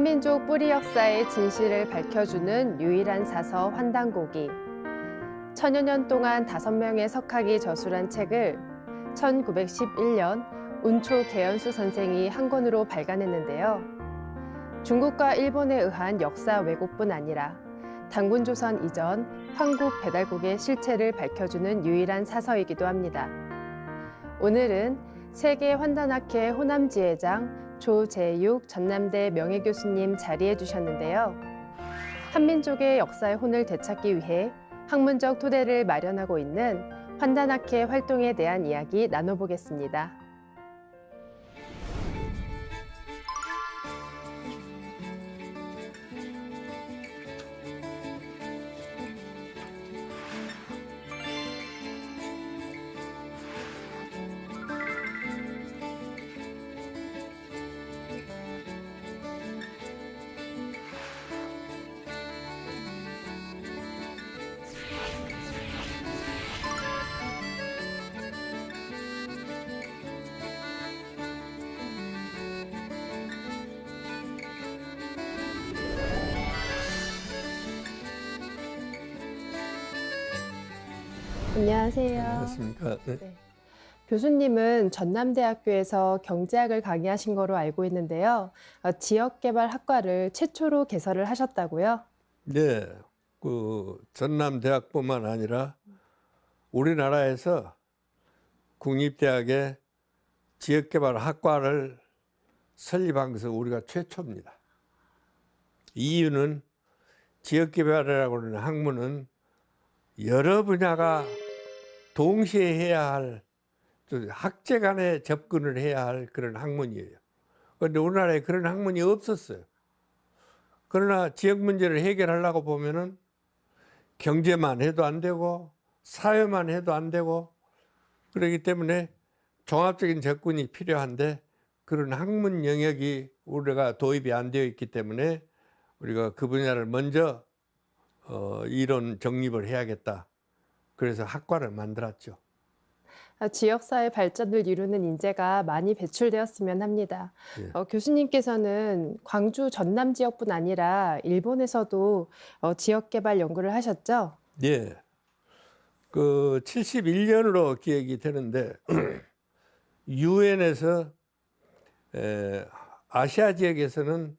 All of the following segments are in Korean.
한민족 뿌리 역사의 진실을 밝혀주는 유일한 사서 환단고기. 천여 년 동안 5명의 석학이 저술한 책을 1911년 운초 계연수 선생이 한 권으로 발간했는데요. 중국과 일본에 의한 역사 왜곡뿐 아니라 단군조선 이전 황국 배달국의 실체를 밝혀주는 유일한 사서이기도 합니다. 오늘은 세계 환단학회 호남지회장 조재육 전남대 명예교수님 자리해 주셨는데요. 한민족의 역사의 혼을 되찾기 위해 학문적 토대를 마련하고 있는 환단학회 활동에 대한 이야기 나눠보겠습니다. 안녕하세요. 안녕하십니까. 네. 네. 교수님은 전남대학교에서 경제학을 강의하신 거로 알고 있는데요. 지역개발학과를 최초로 개설을 하셨다고요? 네, 그 전남대학뿐만 아니라 우리나라에서 국립대학의 지역개발학과를 설립한 것은 우리가 최초입니다. 이유는 지역개발이라고 하는 학문은 여러 분야가 동시에 해야 할, 학제 간에 접근을 해야 할 그런 학문이에요. 그런데 우리나라에 그런 학문이 없었어요. 그러나 지역 문제를 해결하려고 보면은 경제만 해도 안 되고 사회만 해도 안 되고 그렇기 때문에 종합적인 접근이 필요한데 그런 학문 영역이 우리가 도입이 안 되어 있기 때문에 우리가 그 분야를 먼저 이론 정립을 해야겠다. 그래서 학과를 만들었죠. 지역사회 발전을 이루는 인재가 많이 배출되었으면 합니다. 예. 교수님께서는 광주 전남 지역뿐 아니라 일본에서도 지역개발 연구를 하셨죠? 예. 그 71년으로 기억이 되는데 유엔에서 아시아 지역에서는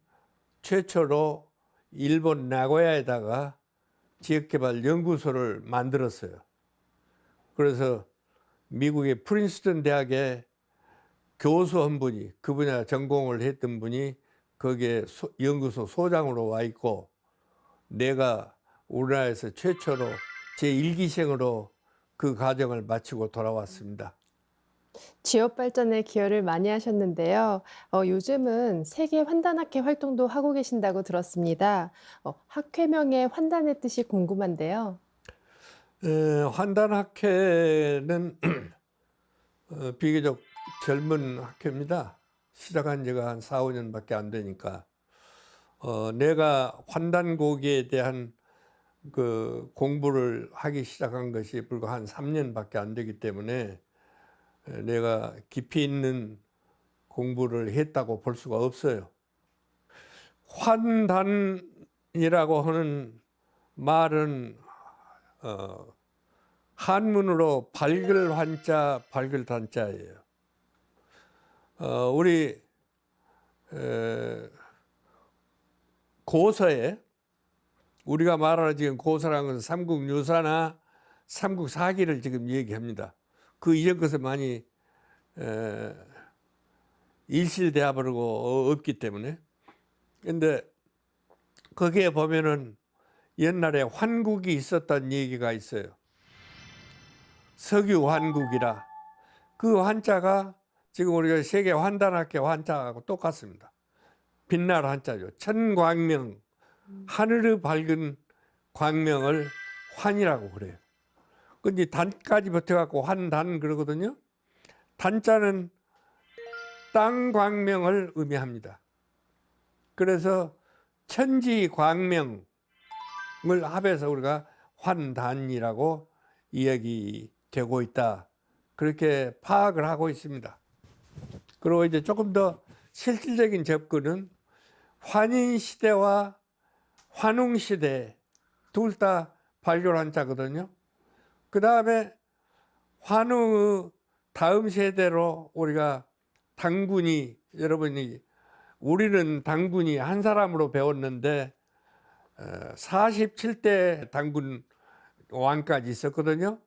최초로 일본 나고야에다가 지역개발 연구소를 만들었어요. 그래서 미국의 프린스턴 대학의 교수 한 분이 그 분야 전공을 했던 분이 거기에 연구소 소장으로 와 있고 내가 우리나라에서 최초로 제1기생으로 그 과정을 마치고 돌아왔습니다. 지역 발전에 기여를 많이 하셨는데요. 요즘은 세계 환단학회 활동도 하고 계신다고 들었습니다. 학회명의 환단의 뜻이 궁금한데요. 환단학회는 비교적 젊은 학회입니다. 시작한 지가 한 4, 5년밖에 안 되니까 내가 환단고기에 대한 그 공부를 하기 시작한 것이 불과 한 3년밖에 안 되기 때문에 내가 깊이 있는 공부를 했다고 볼 수가 없어요. 환단이라고 하는 말은 한문으로 밝을 환자, 밝을 단자예요. 우리 고서에 우리가 말하는 지금 고서라는 것은 삼국유사나 삼국사기를 지금 얘기합니다. 그 이전 것은 많이 일실되어 버리고 없기 때문에. 근데 거기에 보면은 옛날에 환국이 있었던 얘기가 있어요. 석유 환국이라. 그 환자가 지금 우리가 세계 환단학회 환자하고 똑같습니다. 빛날 환자죠. 천광명, 하늘의 밝은 광명을 환이라고 그래요. 근데 단까지 붙여갖고 환단 그러거든요. 단자는 땅 광명을 의미합니다. 그래서 천지 광명을 합해서 우리가 환단이라고 이야기되고 있다. 그렇게 파악을 하고 있습니다. 그리고 이제 조금 더 실질적인 접근은 환인 시대와 환웅 시대 둘 다 발견한 자거든요. 그 다음에 환웅의 다음 세대로 우리가 당군이, 여러분이 우리는 당군이 한 사람으로 배웠는데 47대 당군 왕까지 있었거든요.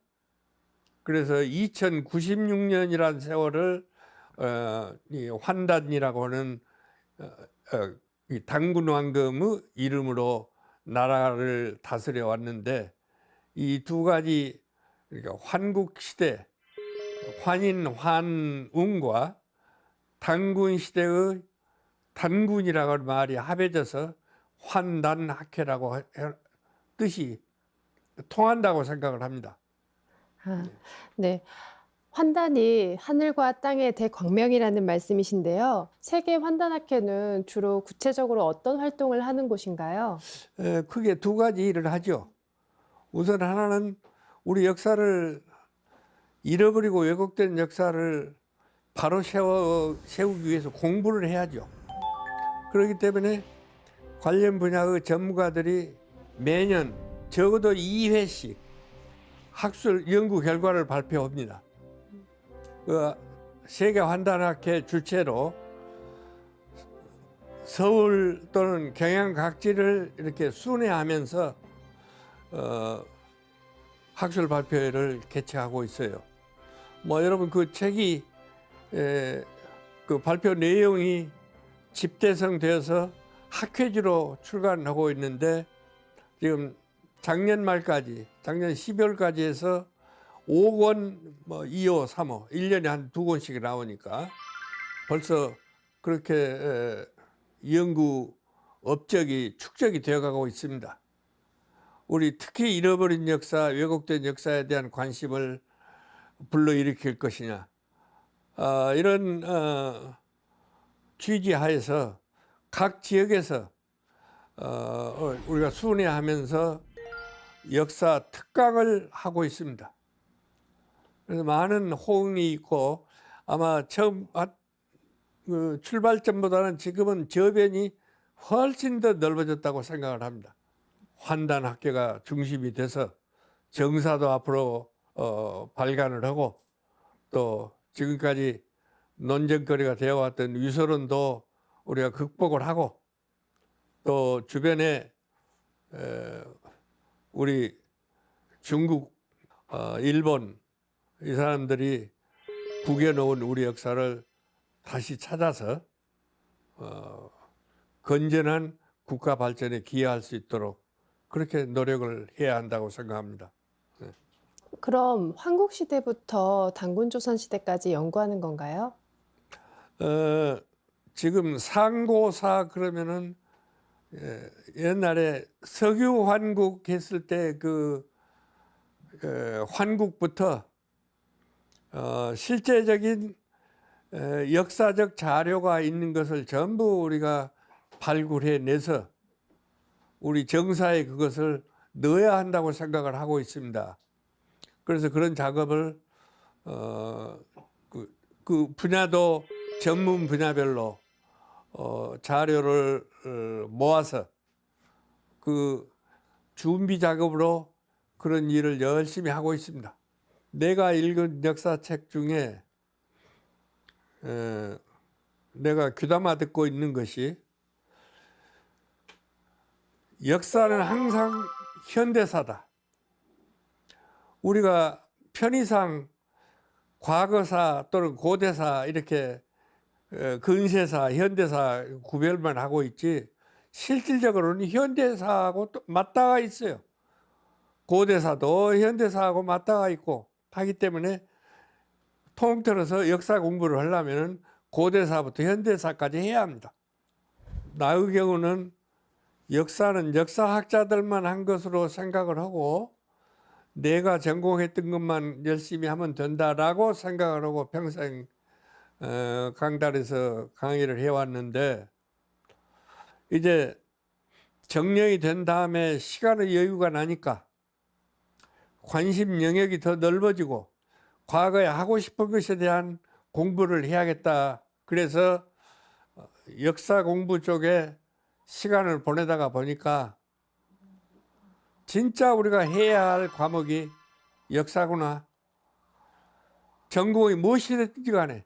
그래서 2096년이라는 세월을 이 환단이라고 하는 이 당군 왕금의 이름으로 나라를 다스려 왔는데, 이 두 가지, 그러니까 환국 시대 환인 환웅과 당군 시대의 단군이라고 하는 말이 합해져서 환단학회라고 뜻이 통한다고 생각을 합니다. 아, 네. 환단이 하늘과 땅의 대광명이라는 말씀이신데요. 세계 환단학회는 주로 구체적으로 어떤 활동을 하는 곳인가요? 크게 두 가지 일을 하죠. 우선 하나는 우리 역사를 잃어버리고 왜곡된 역사를 바로 세우기 위해서 공부를 해야죠. 그렇기 때문에 관련 분야의 전문가들이 매년 적어도 2회씩 학술 연구 결과를 발표합니다. 그 세계 환단학회 주최로 서울 또는 경양 각지를 이렇게 순회하면서 학술 발표회를 개최하고 있어요. 뭐 여러분 그 책이 그 발표 내용이 집대성되어서 학회지로 출간하고 있는데, 지금 작년 말까지, 작년 12월까지 해서 5권, 뭐 2호, 3호, 1년에 한 2권씩 나오니까 벌써 그렇게 연구 업적이 축적이 되어가고 있습니다. 우리 특히 잃어버린 역사, 왜곡된 역사에 대한 관심을 불러일으킬 것이냐, 이런 취지하에서 각 지역에서 우리가 순회하면서 역사 특강을 하고 있습니다. 그래서 많은 호응이 있고, 아마 처음 그 출발점보다는 지금은 저변이 훨씬 더 넓어졌다고 생각을 합니다. 환단학교가 중심이 돼서 정사도 앞으로 발간을 하고, 또 지금까지 논쟁거리가 되어왔던 위소론도 우리가 극복을 하고, 또 주변에 우리 중국, 일본 이 사람들이 구겨놓은 우리 역사를 다시 찾아서 건전한 국가 발전에 기여할 수 있도록 그렇게 노력을 해야 한다고 생각합니다. 그럼 환국시대부터 단군조선시대까지 연구하는 건가요? 지금 상고사 그러면은 옛날에 석유 환국 했을 때 그 환국부터 실제적인 역사적 자료가 있는 것을 전부 우리가 발굴해 내서 우리 정사에 그것을 넣어야 한다고 생각을 하고 있습니다. 그래서 그런 작업을 그 분야도 전문 분야별로 자료를 모아서 그 준비 작업으로 그런 일을 열심히 하고 있습니다. 내가 읽은 역사책 중에 내가 귀담아 듣고 있는 것이, 역사는 항상 현대사다. 우리가 편의상 과거사 또는 고대사 이렇게 근세사, 현대사 구별만 하고 있지, 실질적으로는 현대사하고 또 맞닿아 있어요. 고대사도 현대사하고 맞닿아 있고 하기 때문에 통틀어서 역사 공부를 하려면 고대사부터 현대사까지 해야 합니다. 나의 경우는 역사는 역사학자들만 한 것으로 생각을 하고 내가 전공했던 것만 열심히 하면 된다라고 생각을 하고 평생 강단에서 강의를 해왔는데, 이제 정년이 된 다음에 시간의 여유가 나니까 관심 영역이 더 넓어지고 과거에 하고 싶은 것에 대한 공부를 해야겠다. 그래서 역사 공부 쪽에 시간을 보내다가 보니까 진짜 우리가 해야 할 과목이 역사구나. 전공이 무엇이든지 간에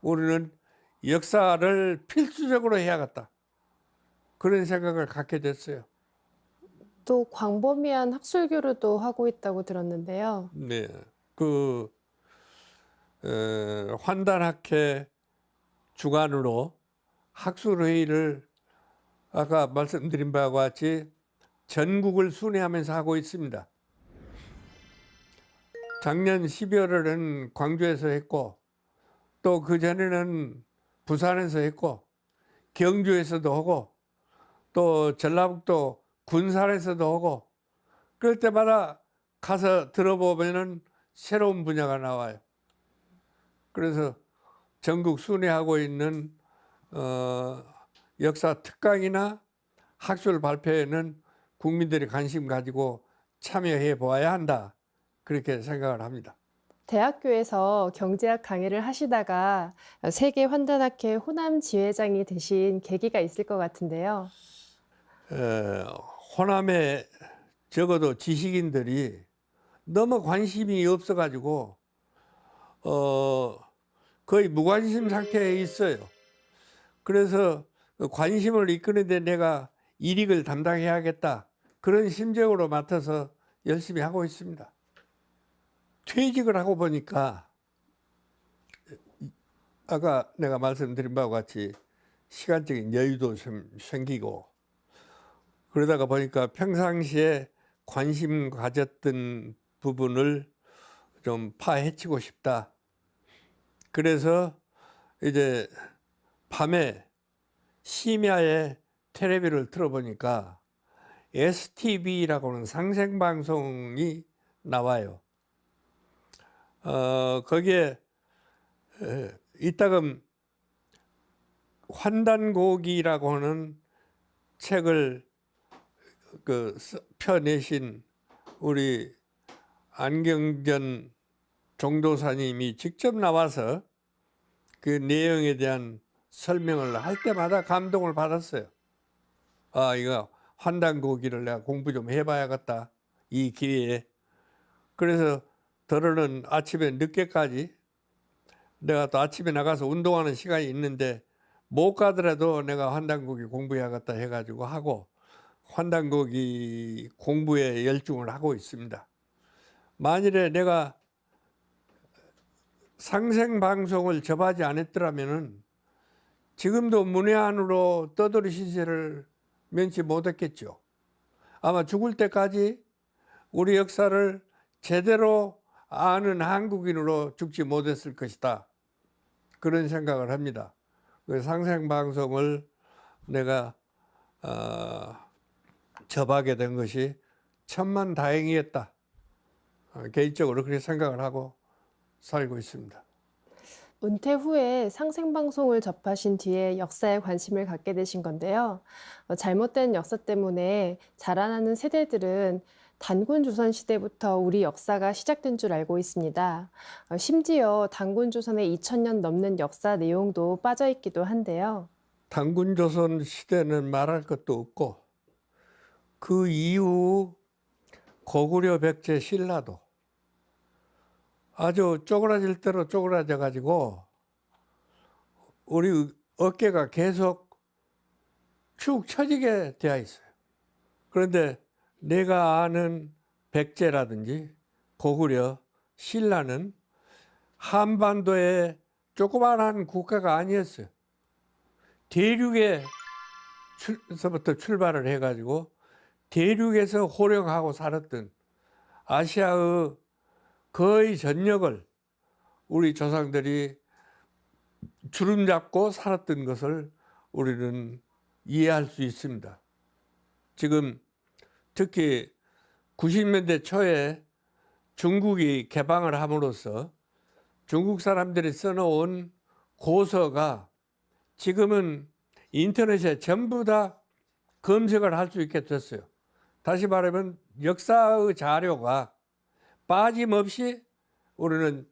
우리는 역사를 필수적으로 해야겠다. 그런 생각을 갖게 됐어요. 또 광범위한 학술교류도 하고 있다고 들었는데요. 네, 그 환단학회 주관으로 학술회의를 아까 말씀드린 바와 같이 전국을 순회하면서 하고 있습니다. 작년 12월에는 광주에서 했고 또 그전에는 부산에서 했고 경주에서도 하고 또 전라북도 군산에서도 하고 그럴 때마다 가서 들어보면은 새로운 분야가 나와요. 그래서 전국 순회하고 있는 역사 특강이나 학술 발표에는 국민들이 관심 가지고 참여해 보아야 한다. 그렇게 생각을 합니다. 대학교에서 경제학 강의를 하시다가 세계 환단학회 호남 지회장이 되신 계기가 있을 것 같은데요. 호남에 적어도 지식인들이 너무 관심이 없어가지고 거의 무관심 상태에 있어요. 그래서 관심을 이끄는데 내가 일익을 담당해야겠다. 그런 심정으로 맡아서 열심히 하고 있습니다. 퇴직을 하고 보니까 아까 내가 말씀드린 바와 같이 시간적인 여유도 좀 생기고 그러다가 보니까 평상시에 관심 가졌던 부분을 좀 파헤치고 싶다. 그래서 이제 밤에 심야에 텔레비를 틀어보니까 STV라고 하는 상생방송이 나와요. 거기에 이따금 환단고기라고 하는 책을 펴내신 우리 안경전 종도사님이 직접 나와서 그 내용에 대한 설명을 할 때마다 감동을 받았어요. 아, 이거 환단고기를 내가 공부 좀 해봐야겠다. 이 기회에. 그래서 더러는 아침에 늦게까지 내가 또 아침에 나가서 운동하는 시간이 있는데 못 가더라도 내가 환단고기 공부해야겠다 해가지고 하고 환단고기 공부에 열중을 하고 있습니다. 만일에 내가 상생방송을 접하지 않았더라면은 지금도 문외한으로 떠돌이 신세를 면치 못했겠죠. 아마 죽을 때까지 우리 역사를 제대로 아는 한국인으로 죽지 못했을 것이다. 그런 생각을 합니다. 그 상생방송을 내가 접하게 된 것이 천만다행이었다. 개인적으로 그렇게 생각을 하고 살고 있습니다. 은퇴 후에 상생방송을 접하신 뒤에 역사에 관심을 갖게 되신 건데요. 잘못된 역사 때문에 자라나는 세대들은 단군 조선 시대부터 우리 역사가 시작된 줄 알고 있습니다. 심지어 단군 조선의 2000년 넘는 역사 내용도 빠져 있기도 한데요. 단군 조선 시대는 말할 것도 없고 그 이후 고구려 백제 신라도 아주 쪼그라질 대로 쪼그라져 가지고 우리 어깨가 계속 축 처지게 되어 있어요. 그런데 내가 아는 백제라든지 고구려, 신라는 한반도의 조그만한 국가가 아니었어요. 대륙에서부터 출발을 해가지고 대륙에서 호령하고 살았던 아시아의 거의 전역을 우리 조상들이 주름 잡고 살았던 것을 우리는 이해할 수 있습니다. 지금 특히 90년대 초에 중국이 개방을 함으로써 중국 사람들이 써놓은 고서가 지금은 인터넷에 전부 다 검색을 할 수 있게 됐어요. 다시 말하면 역사의 자료가 빠짐없이 우리는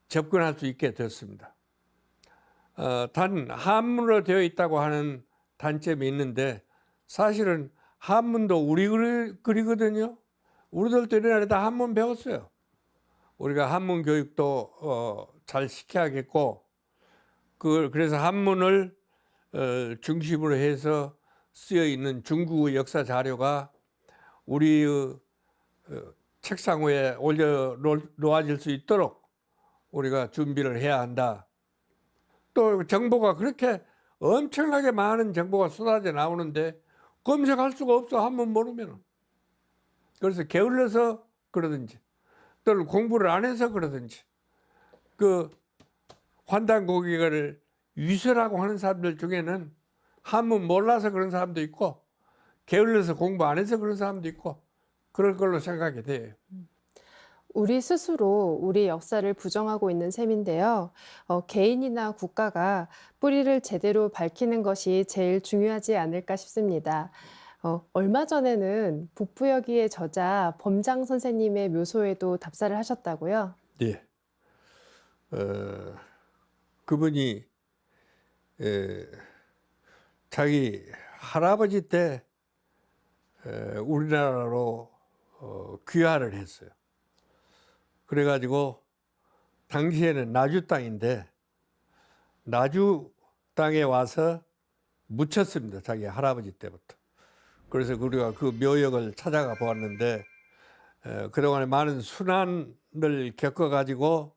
접근할 수 있게 됐습니다. 단 한문으로 되어 있다고 하는 단점이 있는데 사실은 한문도 우리 글이거든요. 우리들도 옛날에 다 한문 배웠어요. 우리가 한문 교육도 잘 시켜야겠고, 그래서 한문을 중심으로 해서 쓰여 있는 중국의 역사 자료가 우리의 책상 위에 올려 놓아질 수 있도록 우리가 준비를 해야 한다. 또 정보가 그렇게 엄청나게 많은 정보가 쏟아져 나오는데 검색할 수가 없어, 한문 모르면. 그래서 게을러서 그러든지 또는 공부를 안 해서 그러든지 그 환단고개를 위설하고 하는 사람들 중에는 한문 몰라서 그런 사람도 있고 게을러서 공부 안 해서 그런 사람도 있고 그럴 걸로 생각이 돼요. 우리 스스로 우리 역사를 부정하고 있는 셈인데요. 개인이나 국가가 뿌리를 제대로 밝히는 것이 제일 중요하지 않을까 싶습니다. 얼마 전에는 북부여기의 저자 범장 선생님의 묘소에도 답사를 하셨다고요? 네. 그분이 자기 할아버지 때 우리나라로 귀화를 했어요. 그래가지고 당시에는 나주 땅인데 나주 땅에 와서 묻혔습니다. 자기 할아버지 때부터. 그래서 우리가 그 묘역을 찾아가 보았는데 그동안에 많은 순환을 겪어가지고,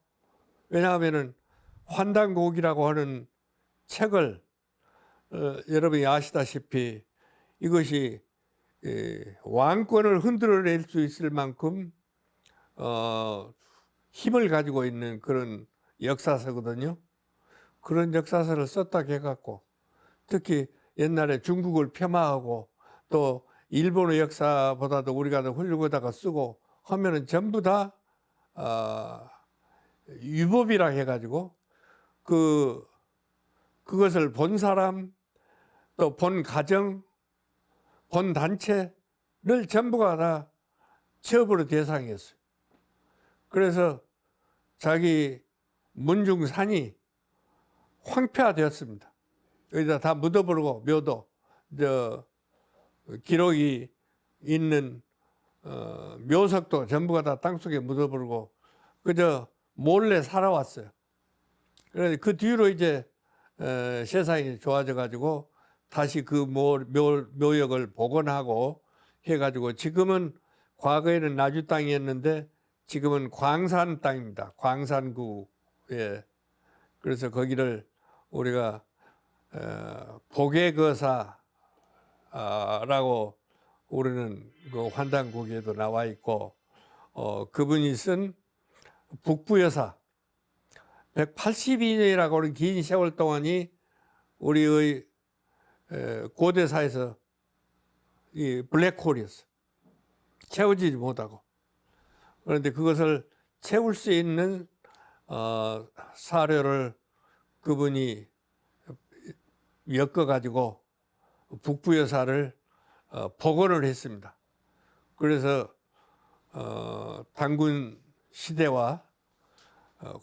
왜냐하면은 환단곡이라고 하는 책을 여러분이 아시다시피 이것이 왕권을 흔들어낼 수 있을 만큼 힘을 가지고 있는 그런 역사서거든요. 그런 역사서를 썼다 해갖고 특히 옛날에 중국을 폄하하고 또 일본의 역사보다도 우리가 더 훌륭하다고 쓰고 하면은 전부 다 유법이라 해가지고 그것을 본 사람 또 본 가정 본 단체를 전부가 다 처벌의 대상이었어요. 그래서 자기 문중산이 황폐화되었습니다. 여기다 다 묻어버리고 묘도 기록이 있는 묘석도 전부가 다 땅속에 묻어버리고 그저 몰래 살아왔어요. 그래서 그 뒤로 이제 세상이 좋아져 가지고 다시 그 묘역을 복원하고 해가지고 지금은 과거에는 나주 땅이었는데 지금은 광산 땅입니다. 광산구에. 그래서 거기를 우리가 복외거사라고 우리는 그 환단고기에도 나와 있고 그분이 쓴 북부여사 182년이라고 하는 긴 세월 동안이 우리의 고대사에서 이 블랙홀이었어. 채워지지 못하고. 그런데 그것을 채울 수 있는 사료를 그분이 엮어가지고 북부여사를 복원을 했습니다. 그래서 단군 시대와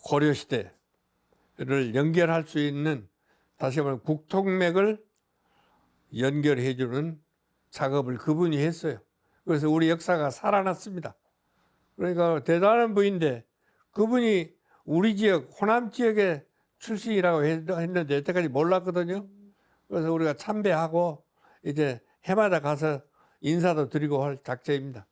고려 시대를 연결할 수 있는, 다시 말하면 국통맥을 연결해주는 작업을 그분이 했어요. 그래서 우리 역사가 살아났습니다. 그러니까 대단한 분인데 그분이 우리 지역 호남 지역의 출신이라고 했는데 여태까지 몰랐거든요. 그래서 우리가 참배하고 이제 해마다 가서 인사도 드리고 할 작정입니다.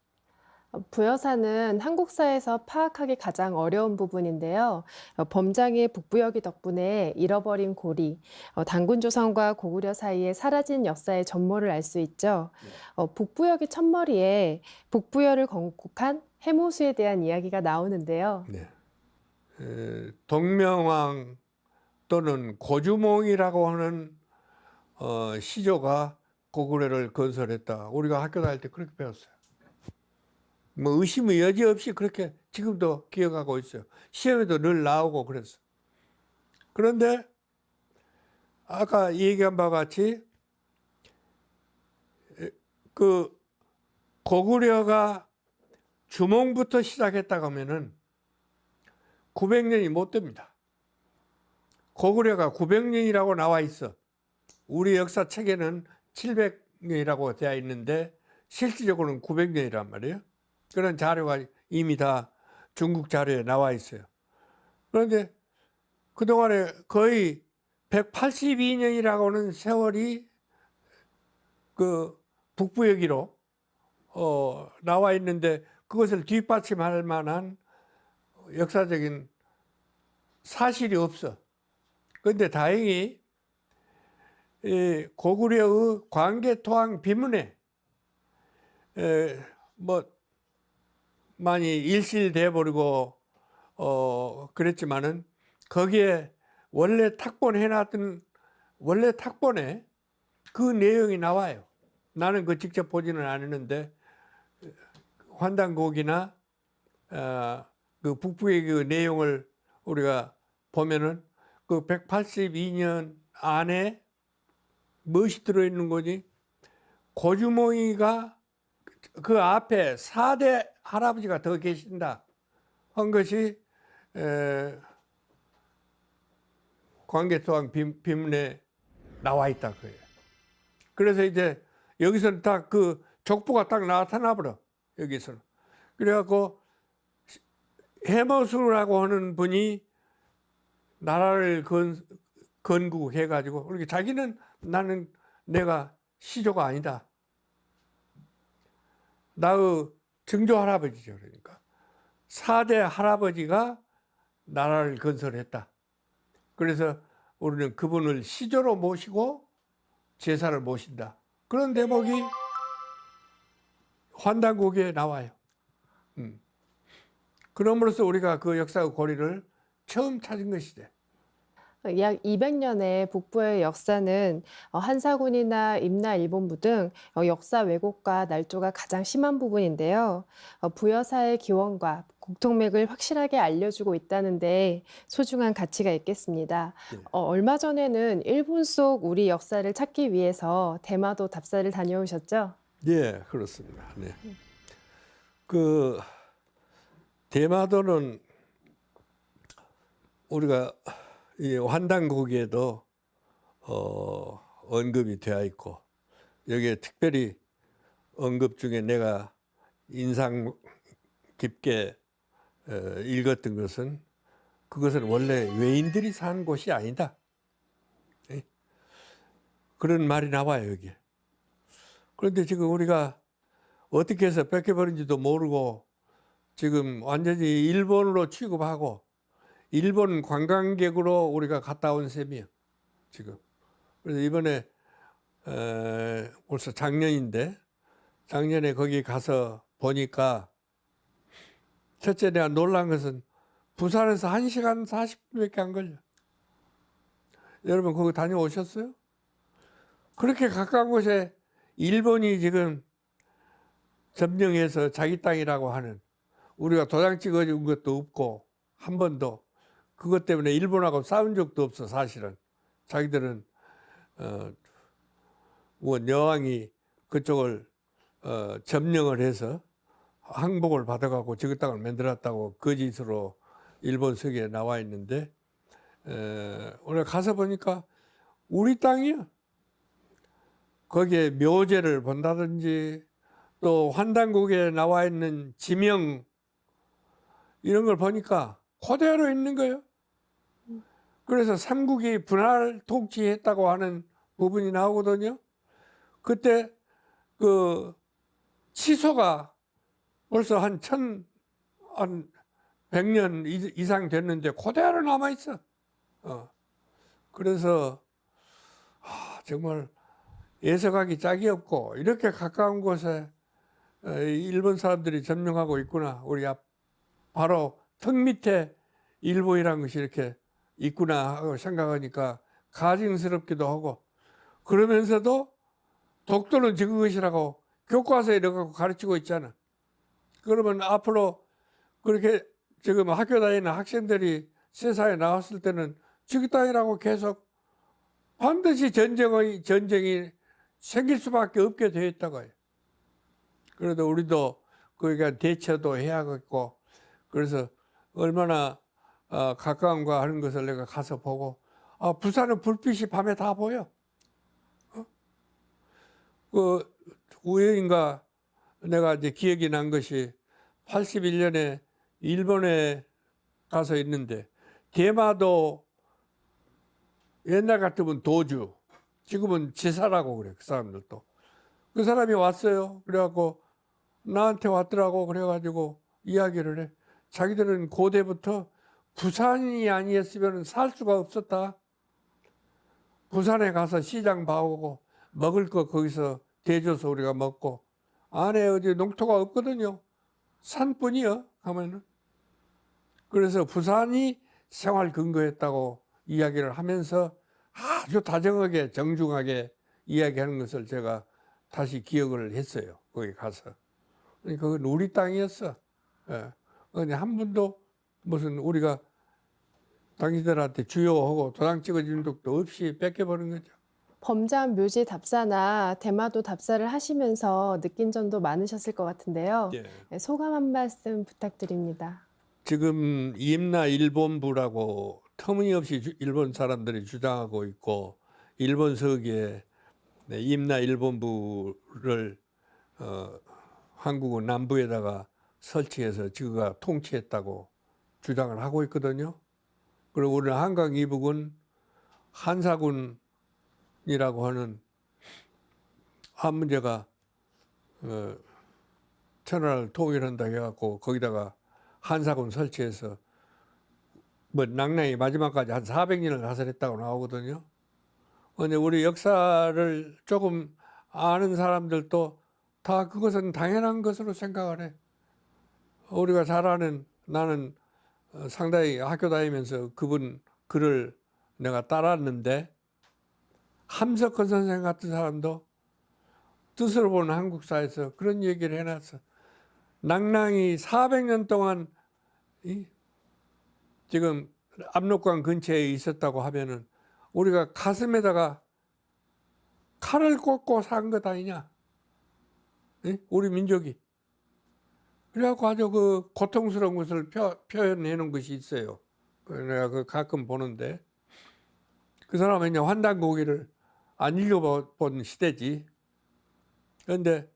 부여사는 한국사에서 파악하기 가장 어려운 부분인데요. 범장의 북부여기 덕분에 잃어버린 고리, 단군조선과 고구려 사이에 사라진 역사의 전모를 알 수 있죠. 북부여기 첫머리에 북부여를 건국한 해모수에 대한 이야기가 나오는데요. 네. 동명왕 또는 고주몽이라고 하는 시조가 고구려를 건설했다. 우리가 학교 다닐 때 그렇게 배웠어요. 뭐 의심의 여지 없이 그렇게 지금도 기억하고 있어요. 시험에도 늘 나오고 그랬어. 그런데 아까 얘기한 바와 같이 그 고구려가 주몽부터 시작했다고 하면은 900년이 못 됩니다. 고구려가 900년이라고 나와 있어. 우리 역사 책에는 700 900년이라고 되어 있는데 실질적으로는 900년이란 말이에요. 그런 자료가 이미 다 중국 자료에 나와 있어요. 그런데 그동안에 거의 182년이라고는 세월이 그 북부 여기로 나와 있는데 그것을 뒷받침할 만한 역사적인 사실이 없어. 그런데 다행히 이 고구려의 광개토항 비문에 뭐 많이 일실돼 버리고 그랬지만은 거기에 원래 탁본해놨던 원래 탁본에 그 내용이 나와요. 나는 그 직접 보지는 않았는데 환단곡이나 그 북부의 그 내용을 우리가 보면은 그 182년 안에 무엇이 들어있는 거지? 고주몽이가 그 앞에 4대 할아버지가 더 계신다 한 것이 광개토항 비문에 나와 있다 그래요. 그래서 이제 여기서는 딱 그 족보가 딱 나타나 버려 여기서는. 그래갖고 해머수라고 하는 분이 나라를 건국해가지고 그렇게 자기는 나는 내가 시조가 아니다. 나의 증조 할아버지죠. 그러니까 4대 할아버지가 나라를 건설했다. 그래서 우리는 그분을 시조로 모시고 제사를 모신다. 그런 대목이 환단곡에 나와요. 그럼으로써 우리가 그 역사의 고리를 처음 찾은 것이죠. 약 200년의 북부의 역사는 한사군이나 임나 일본부 등 역사 왜곡과 날조가 가장 심한 부분인데요. 부여사의 기원과 국통맥을 확실하게 알려주고 있다는데 소중한 가치가 있겠습니다. 네. 얼마 전에는 일본 속 우리 역사를 찾기 위해서 대마도 답사를 다녀오셨죠? 예, 그렇습니다. 네. 그 대마도는 우리가 이 환단곡에도 언급이 되어 있고 여기에 특별히 언급 중에 내가 인상 깊게 읽었던 것은 그것은 원래 외인들이 산 곳이 아니다. 그런 말이 나와요 여기에. 그런데 지금 우리가 어떻게 해서 뺏겨버린지도 모르고 지금 완전히 일본으로 취급하고 일본 관광객으로 우리가 갔다 온 셈이에요 지금. 그래서 이번에 벌써 작년인데 작년에 거기 가서 보니까 첫째 내가 놀란 것은 부산에서 1시간 40분밖에 안 걸려. 여러분 거기 다녀오셨어요? 그렇게 가까운 곳에 일본이 지금 점령해서 자기 땅이라고 하는, 우리가 도장 찍어준 것도 없고 한 번도 그것 때문에 일본하고 싸운 적도 없어. 사실은 자기들은 여왕이 그쪽을 점령을 해서 항복을 받아가고 저 땅을 만들었다고 거짓으로 일본 서기에 나와 있는데 오늘 가서 보니까 우리 땅이야. 거기에 묘제를 본다든지 또 환단곡에 나와 있는 지명 이런 걸 보니까 그대로 있는 거예요. 그래서 삼국이 분할 통치했다고 하는 부분이 나오거든요. 그때 그 치소가 벌써 한 100년 이상 됐는데 그대로 남아있어. 그래서 정말 예서가기 짝이 없고 이렇게 가까운 곳에 일본 사람들이 점령하고 있구나. 우리 바로 턱 밑에 일본이라는 것이 이렇게 있구나 하고 생각하니까 가증스럽기도 하고, 그러면서도 독도는 적은 것이라고 교과서에 이렇게 가르치고 있잖아. 그러면 앞으로 그렇게 지금 학교 다니는 학생들이 세상에 나왔을 때는 적의 땅이라고 계속 반드시 전쟁이 생길 수밖에 없게 되어 있다고 해요. 그래도 우리도 그러니까 대처도 해야겠고, 그래서 얼마나 가까운가 하는 것을 내가 가서 보고, 부산은 불빛이 밤에 다 보여. 그 우연인가 내가 이제 기억이 난 것이 81년에 일본에 가서 있는데 대마도 옛날 같으면 도주, 지금은 지사라고 그래. 그 사람들도. 그 사람이 왔어요. 그래갖고 나한테 왔더라고. 그래가지고 이야기를 해. 자기들은 고대부터 부산이 아니었으면 살 수가 없었다. 부산에 가서 시장 봐오고 먹을 거 거기서 대줘서 우리가 먹고 안에 어디 농토가 없거든요. 산뿐이요. 하면은. 그래서 부산이 생활 근거였다고 이야기를 하면서 아주 다정하게 정중하게 이야기하는 것을 제가 다시 기억을 했어요. 거기 가서. 그러니까 그건 우리 땅이었어. 예. 근데 한 번도 무슨 우리가 당신들한테 주요하고 도장 찍어준 적도 없이 뺏겨버린 거죠. 범자한 묘지 답사나 대마도 답사를 하시면서 느낀 점도 많으셨을 것 같은데요. 예. 네, 소감 한 말씀 부탁드립니다. 지금 임나 일본부라고 터무니없이 일본 사람들이 주장하고 있고 일본 서기에 임나 일본부를 한국은 남부에다가 설치해서 지구가 통치했다고 주장을 하고 있거든요. 그리고 우리는 한강 이북은 한사군이라고 하는 한 문제가 천하를 통일한다 해갖고 거기다가 한사군 설치해서 뭐 낭낭이 마지막까지 한 400년을 사설했다고 나오거든요. 근데 우리 역사를 조금 아는 사람들도 다 그것은 당연한 것으로 생각을 해. 우리가 잘 아는 나는 상당히 학교 다니면서 그분 글을 내가 따랐는데 함석헌 선생 같은 사람도 뜻으로 보는 한국사에서 그런 얘기를 해놨어. 낭낭이 400년 동안 지금 압록강 근처에 있었다고 하면은 우리가 가슴에다가 칼을 꽂고 산 것 아니냐? 우리 민족이. 그래갖고 아주 그 고통스러운 것을 표현해 놓은 것이 있어요. 내가 그 가끔 보는데 그 사람은 이제 환단고기를 안 읽어본 시대지. 그런데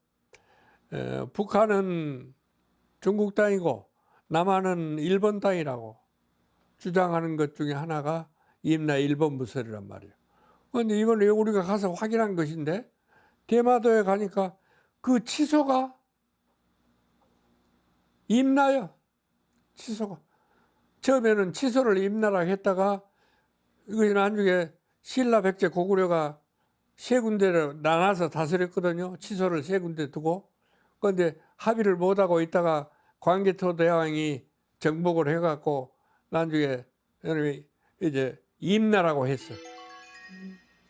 북한은 중국 땅이고 남한은 일본 땅이라고 주장하는 것 중에 하나가 임나 일본 부설이란 말이에요. 그런데 이번에 우리가 가서 확인한 것인데 대마도에 가니까 그 치소가 임나요. 치소가. 처음에는 치소를 임나라고 했다가 이것이 나중에 신라 백제 고구려가 세 군데를 나눠서 다스렸거든요. 치소를 세 군데 두고. 그런데 합의를 못하고 있다가 광개토 대왕이 정복을 해갖고 나중에 이제 임나라고 했어.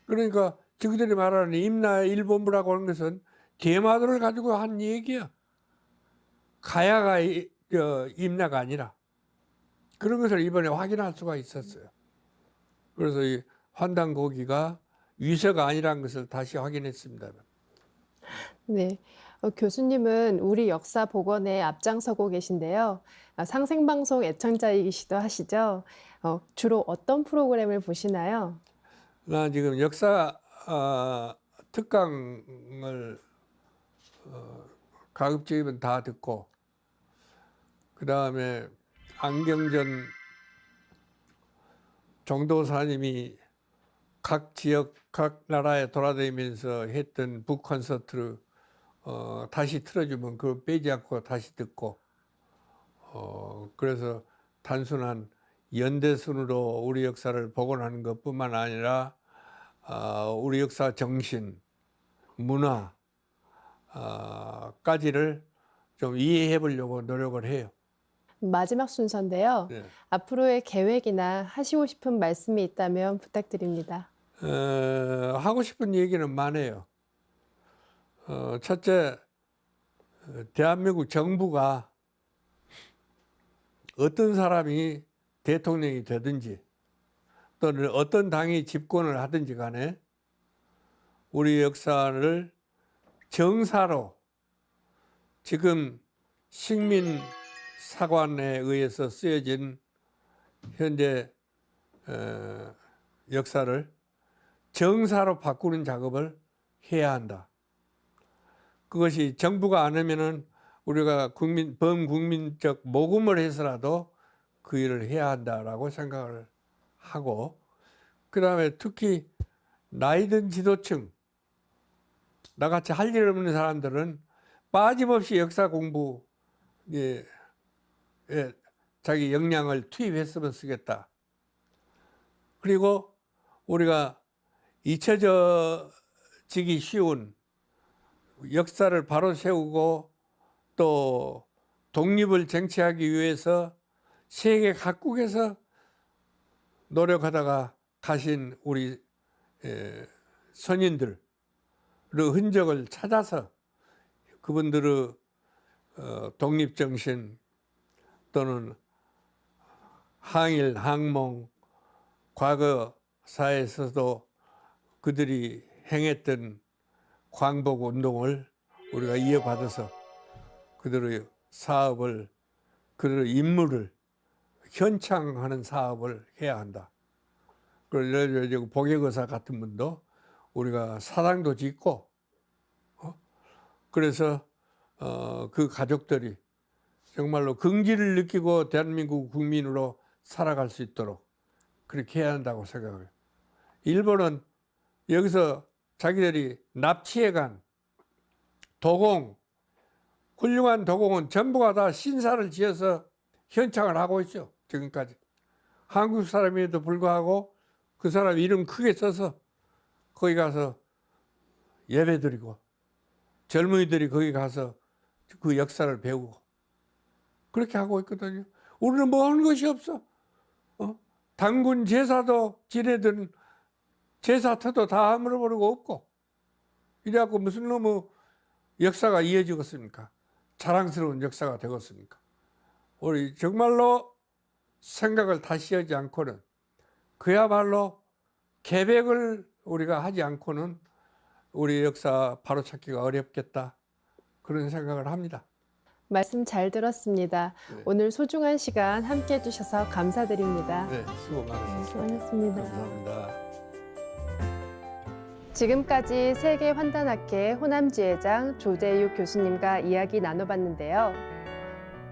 그러니까 저희들이 말하는 임나 일본부라고 하는 것은 대마도를 가지고 한 얘기야. 가야가 임나가 아니라 그런 것을 이번에 확인할 수가 있었어요. 그래서 이 환단고기가 위서가 아니라는 것을 다시 확인했습니다. 네. 교수님은 우리 역사 복원에 앞장서고 계신데요. 상생방송 애청자이기도 하시죠. 주로 어떤 프로그램을 보시나요? 나 지금 역사 특강을 가급적이면 다 듣고 그 다음에 안경전 정도사님이 각 지역 각 나라에 돌아다니면서 했던 북 콘서트를 다시 틀어주면 그걸 빼지 않고 다시 듣고 그래서 단순한 연대순으로 우리 역사를 복원하는 것뿐만 아니라 우리 역사 정신, 문화까지를 좀 이해해 보려고 노력을 해요. 마지막 순서인데요. 네. 앞으로의 계획이나 하시고 싶은 말씀이 있다면 부탁드립니다. 하고 싶은 얘기는 많아요. 첫째, 대한민국 정부가 어떤 사람이 대통령이 되든지 또는 어떤 당이 집권을 하든지 간에 우리 역사를 정사로 지금 식민사관에 의해서 쓰여진 현재 역사를 정사로 바꾸는 작업을 해야 한다. 그것이 정부가 안 하면은 우리가 범국민적 모금을 해서라도 그 일을 해야 한다라고 생각을 하고, 그다음에 특히 나이 든 지도층, 나같이 할 일 없는 사람들은 빠짐없이 역사 공부에 자기 역량을 투입했으면 쓰겠다. 그리고 우리가 잊혀지기 쉬운 역사를 바로 세우고 또 독립을 쟁취하기 위해서 세계 각국에서 노력하다가 가신 우리 선인들의 흔적을 찾아서 그분들의 독립정신 또는 항일, 항몽, 과거사에서도 그들이 행했던 광복 운동을 우리가 이어받아서 그들의 사업을, 그들의 임무를 현창하는 사업을 해야 한다. 그리고 복역의사 같은 분도 우리가 사당도 짓고, 그래서 그 가족들이 정말로 긍지를 느끼고 대한민국 국민으로 살아갈 수 있도록 그렇게 해야 한다고 생각해요. 일본은 여기서 자기들이 납치해간 도공, 훌륭한 도공은 전부가 다 신사를 지어서 현창을 하고 있죠. 지금까지. 한국 사람임에도 불구하고 그 사람 이름 크게 써서 거기 가서 예배드리고 젊은이들이 거기 가서 그 역사를 배우고 그렇게 하고 있거든요. 우리는 뭐 하는 것이 없어. 단군 제사도 지내든 제사터도 다 아무러버리고 없고 이래갖고 무슨 너무 역사가 이어지겠습니까? 자랑스러운 역사가 되겠습니까? 우리 정말로 생각을 다시 하지 않고는, 그야말로 계백을 우리가 하지 않고는 우리 역사 바로찾기가 어렵겠다, 그런 생각을 합니다. 말씀 잘 들었습니다. 네. 오늘 소중한 시간 함께 해주셔서 감사드립니다. 네, 수고 많으셨습니다. 수고하셨습니다. 감사합니다. 지금까지 세계환단학회 호남지회장 조재육 교수님과 이야기 나눠봤는데요.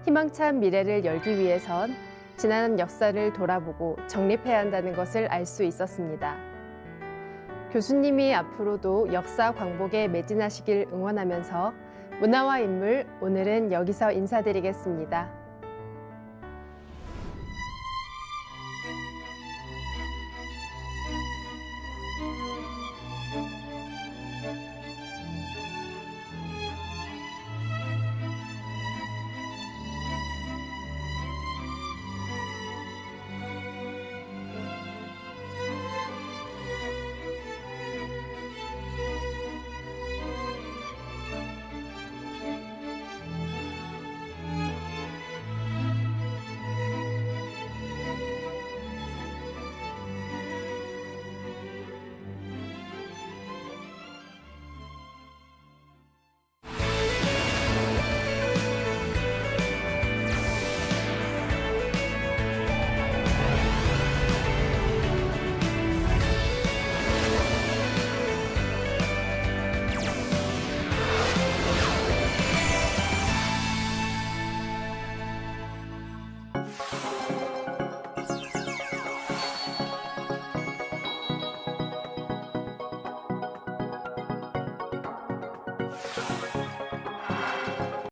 희망찬 미래를 열기 위해선 지난 역사를 돌아보고 정립해야 한다는 것을 알 수 있었습니다. 교수님이 앞으로도 역사 광복에 매진하시길 응원하면서 문화와 인물, 오늘은 여기서 인사드리겠습니다.